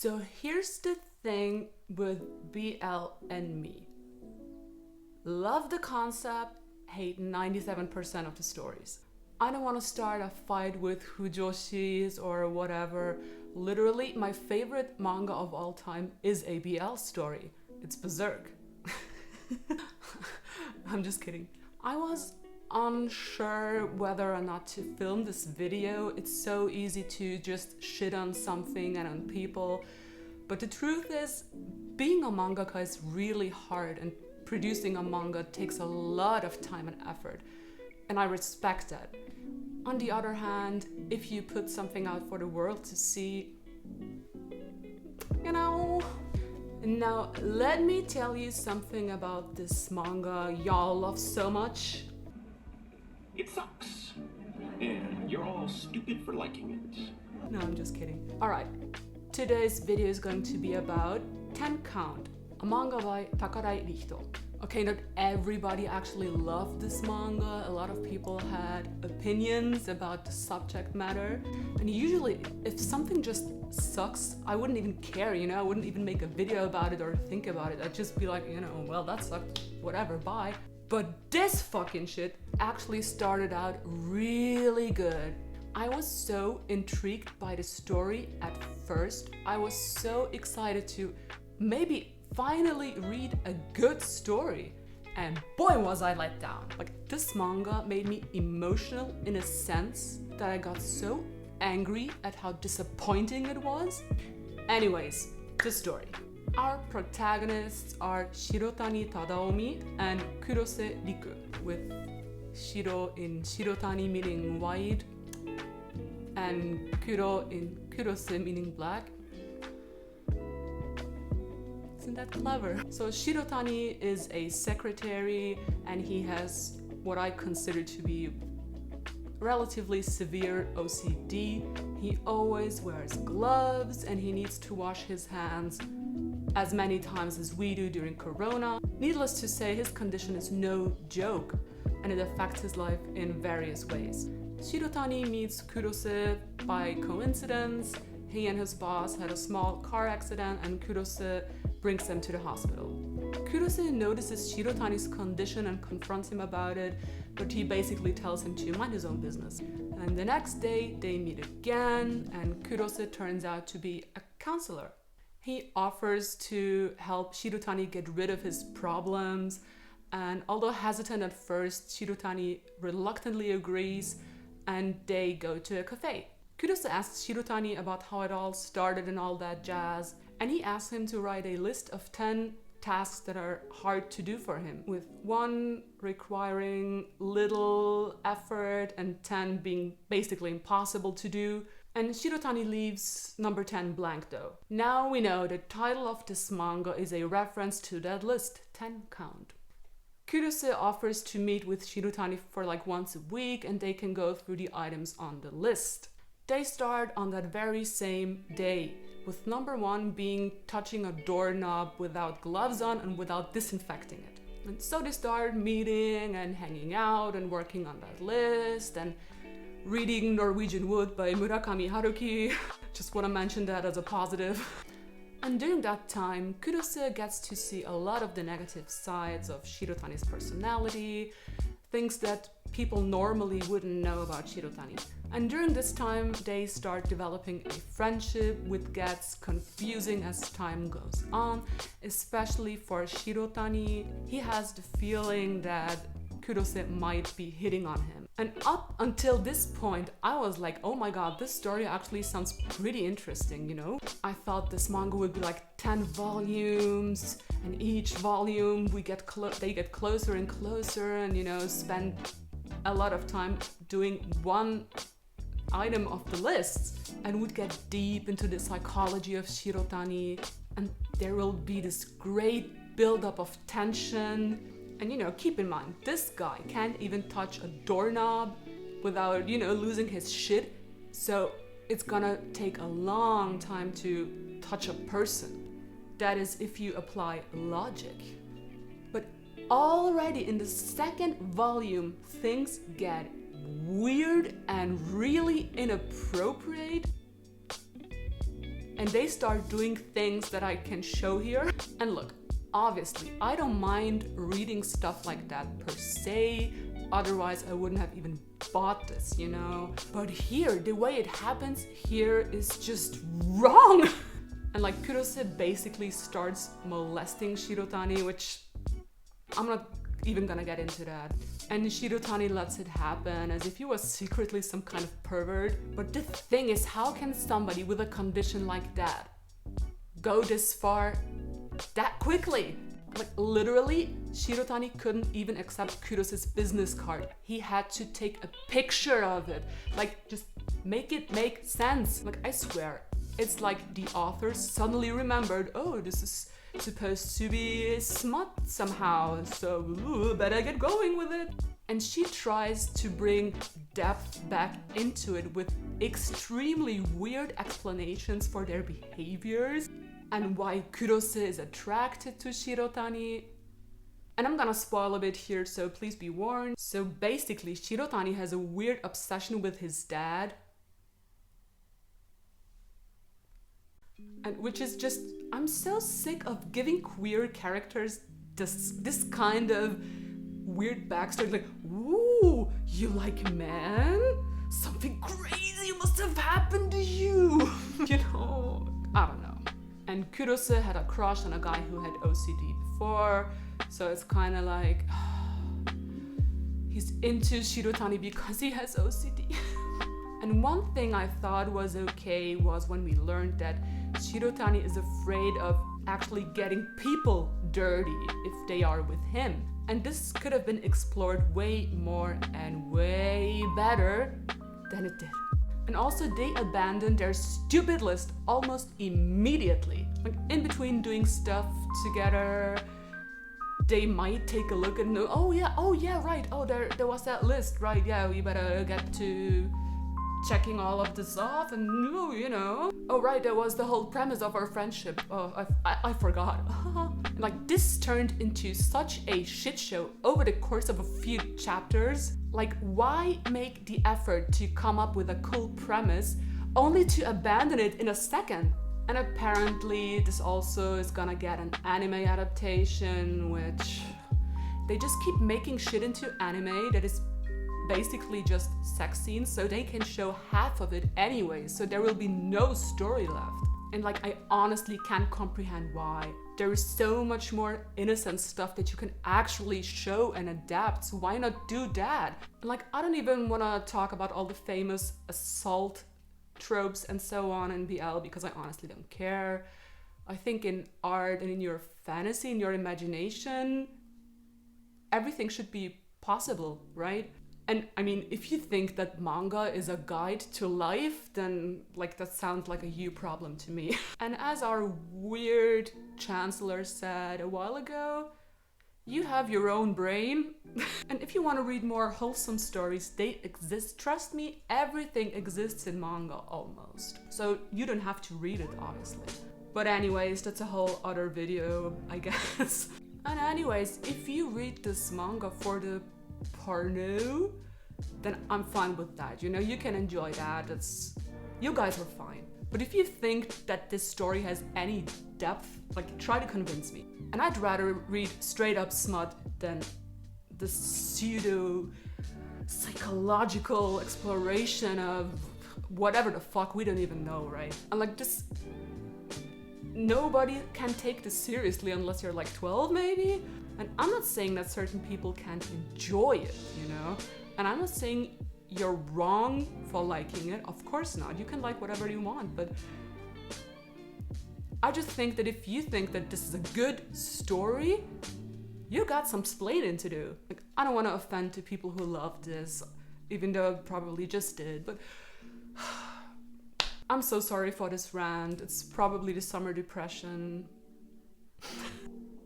So here's the thing with BL and me. Love the concept, hate 97% of the stories. I don't want to start a fight with Fujoshis or whatever. Literally, my favorite manga of all time is a BL story. It's Berserk. I'm just kidding. I was unsure whether or not to film this video. It's so easy to just shit on something and on people. But the truth is, being a mangaka is really hard, and producing a manga takes a lot of time and effort. And I respect that. On the other hand, if you put something out for the world to see, you know. Now, let me tell you something about this manga y'all love so much. It sucks. And you're all stupid for liking it. No, I'm just kidding. Alright, today's video is going to be about 10 Count, a manga by Takarai Richter. Okay, not everybody actually loved this manga. A lot of people had opinions about the subject matter. And usually, if something just sucks, I wouldn't even care, I wouldn't even make a video about it or think about it. I'd just be like, well, that sucked, whatever, bye. But this fucking shit actually started out really good. I was so intrigued by the story at first. I was so excited to maybe finally read a good story, and boy was I let down. Like, this manga made me emotional in a sense that I got so angry at how disappointing it was. Anyways, the story. Our protagonists are Shirotani Tadaomi and Kurose Riku, with Shiro in Shirotani meaning white and Kuro in Kurose meaning black. Isn't that clever? So Shirotani is a secretary, and he has what I consider to be relatively severe OCD. He always wears gloves, and he needs to wash his hands as many times as we do during Corona. Needless to say, his condition is no joke, and it affects his life in various ways. Shirotani meets Kurose by coincidence. He and his boss had a small car accident, and Kurose brings them to the hospital. Kurose notices Shirotani's condition and confronts him about it, but he basically tells him to mind his own business. And the next day, they meet again, and Kurose turns out to be a counselor. He offers to help Shirotani get rid of his problems, and although hesitant at first, Shirotani reluctantly agrees, and they go to a cafe. Kurose asks Shirotani about how it all started and all that jazz, and he asks him to write a list of 10 tasks that are hard to do for him, with 1 requiring little effort and 10 being basically impossible to do. And Shirotani leaves number 10 blank though. Now we know the title of this manga is a reference to that list, 10 Count. Kurose offers to meet with Shirotani for like once a week, and they can go through the items on the list. They start on that very same day, with number 1 being touching a doorknob without gloves on and without disinfecting it. And so they start meeting and hanging out and working on that list and reading Norwegian Wood by Murakami Haruki. Just want to mention that as a positive. And during that time, Kurose gets to see a lot of the negative sides of Shirotani's personality, things that people normally wouldn't know about Shirotani. And during this time, they start developing a friendship, which gets confusing as time goes on, especially for Shirotani. He has the feeling that Kurose might be hitting on him. And up until this point, I was like, oh my god, this story actually sounds pretty interesting, I thought this manga would be like 10 volumes, and each volume they get closer and closer, and spend a lot of time doing one item of the list, and would get deep into the psychology of Shirotani, and there will be this great buildup of tension. And keep in mind, this guy can't even touch a doorknob without, losing his shit. So it's gonna take a long time to touch a person. That is if you apply logic. But already in the second volume, things get weird and really inappropriate. and they start doing things that I can show here. And look, obviously, I don't mind reading stuff like that per se, otherwise I wouldn't have even bought this, you know? But here, the way it happens here is just wrong! And like Kurose basically starts molesting Shirotani, which I'm not even gonna get into that. And Shirotani lets it happen as if he was secretly some kind of pervert. But the thing is, how can somebody with a condition like that go this far that quickly? Like literally, Shirotani couldn't even accept Kurose's business card. He had to take a picture of it. Like, just make it make sense. Like, I swear, it's like the author suddenly remembered, oh, this is supposed to be smut somehow, so better get going with it. And she tries to bring depth back into it with extremely weird explanations for their behaviors and why Kurose is attracted to Shirotani. And I'm gonna spoil a bit here, so please be warned. So basically, Shirotani has a weird obsession with his dad, and which is just, I'm so sick of giving queer characters this kind of weird backstory, like, ooh, you like men? Something crazy must have happened to you. You know, I don't know. And Kurose had a crush on a guy who had OCD before, so it's kind of like, he's into Shirotani because he has OCD. And one thing I thought was okay was when we learned that Shirotani is afraid of actually getting people dirty if they are with him. And this could have been explored way more and way better than it did. And also they abandoned their stupid list almost immediately. Like in between doing stuff together, they might take a look and know, oh yeah, right, oh there was that list, right, yeah, we better get to checking all of this off, and you know, oh right, that was the whole premise of our friendship. Oh, I forgot. Like this turned into such a shit show over the course of a few chapters. Like, why make the effort to come up with a cool premise only to abandon it in a second? And apparently this also is gonna get an anime adaptation, which they just keep making shit into anime that is basically just sex scenes, so they can show half of it anyway, so there will be no story left. And like, I honestly can't comprehend why. There is so much more innocent stuff that you can actually show and adapt, so why not do that? And like, I don't even want to talk about all the famous assault tropes and so on in BL, because I honestly don't care. I think in art and in your fantasy, in your imagination, everything should be possible, right? And I mean, if you think that manga is a guide to life, then like that sounds like a you problem to me. And as our weird chancellor said a while ago, you have your own brain. And if you want to read more wholesome stories, they exist. Trust me, everything exists in manga almost. So you don't have to read it, obviously. But anyways, that's a whole other video, I guess. And anyways, if you read this manga for the porno, then I'm fine with that. You know, you can enjoy that. You guys are fine. But if you think that this story has any depth, like, try to convince me. And I'd rather read straight up smut than the pseudo psychological exploration of whatever the fuck we don't even know, right? And like, this, nobody can take this seriously unless you're like 12 maybe. And I'm not saying that certain people can't enjoy it, you know? And I'm not saying you're wrong for liking it. Of course not. You can like whatever you want, but I just think that if you think that this is a good story, you got some splaining to do. Like, I don't want to offend to people who love this, even though I probably just did, but I'm so sorry for this rant. It's probably the summer depression.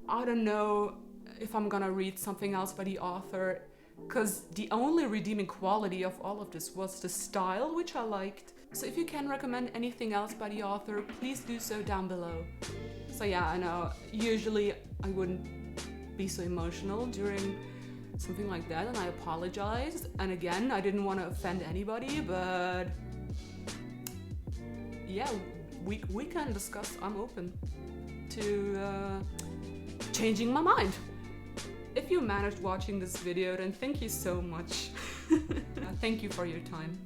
I don't know if I'm gonna read something else by the author, because the only redeeming quality of all of this was the style, which I liked. So if you can recommend anything else by the author, please do so down below. So yeah, I know, usually I wouldn't be so emotional during something like that, and I apologize. And again, I didn't want to offend anybody, but yeah, we can discuss. I'm open to changing my mind. If you managed watching this video, then thank you so much. Thank you for your time.